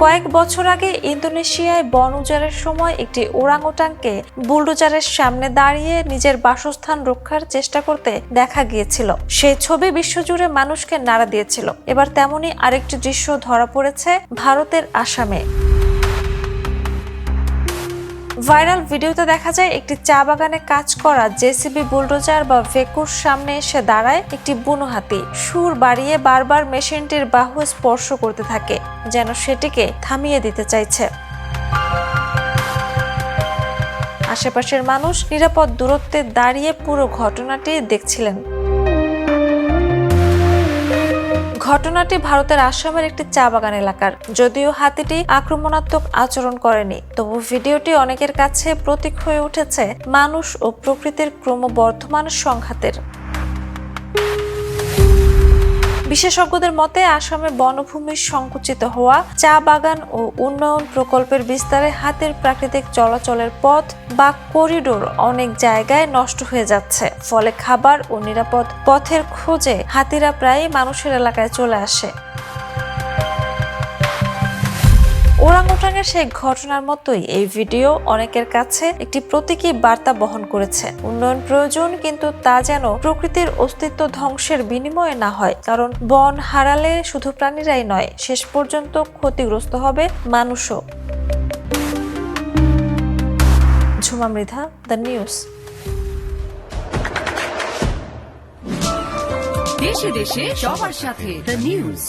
কয়েক বছর আগে ইন্দোনেশিয়ায় বন উজাড়ের সময় একটি ওরাংওটাংকে বুলডোজারের সামনে দাঁড়িয়ে নিজের বাসস্থান রক্ষার চেষ্টা করতে দেখা গিয়েছিল। সেই ছবি বিশ্বজুড়ে মানুষকে নাড়া দিয়েছিল। এবার তেমনই আরেকটি দৃশ্য ধরা পড়েছে ভারতের আসামে। ভাইরাল ভিডিওতে দেখা যায় একটি চা বাগানে কাজ করা জেসিবি বুলডোজার বা ভেকুর সামনে এসে দাঁড়ায় একটি বুনো হাতি। সুর বাড়িয়ে বারবার মেশিনটির বাহু স্পর্শ করতে থাকে, যেন সেটিকে থামিয়ে দিতে চাইছে। আশেপাশের মানুষ নিরাপদ দূরত্বে দাঁড়িয়ে পুরো ঘটনাটি দেখছিলেন। ঘটনাটি ভারতের আসামের একটি চা বাগান এলাকার। যদিও হাতিটি আক্রমণাত্মক আচরণ করেনি, তবু ভিডিওটি অনেকের কাছে প্রতীক হয়ে উঠেছে মানুষ ও প্রকৃতির ক্রমবর্ধমান সংঘাতের। বিশেষজ্ঞদের মতে আসামে বনভূমি সংকুচিত হওয়া, চা বাগান ও উন্নয়ন প্রকল্পের বিস্তারে হাতির প্রাকৃতিক চলাচলের পথ বা করিডোর অনেক জায়গায় নষ্ট হয়ে যাচ্ছে। ফলে খাবার ও নিরাপদ পথের খোঁজে হাতিরা প্রায়ই মানুষের এলাকায় চলে আসে। ওরাংওটাংয়ের সেই ঘটনার মতোই এই ভিডিও অনেকের কাছে একটি প্রতীকী বার্তা বহন করেছে। উন্নয়ন প্রয়োজন, কিন্তু তা যেন প্রকৃতির অস্তিত্ব ধ্বংসের বিনিময়ে না হয়। কারণ বন হারালে শুধু প্রাণীরাই নয়, শেষ পর্যন্ত ক্ষতিগ্রস্ত হবে মানুষও। Jhuma Mridha, the news. দেশে দেশে সবার সাথে দ্য নিউজ।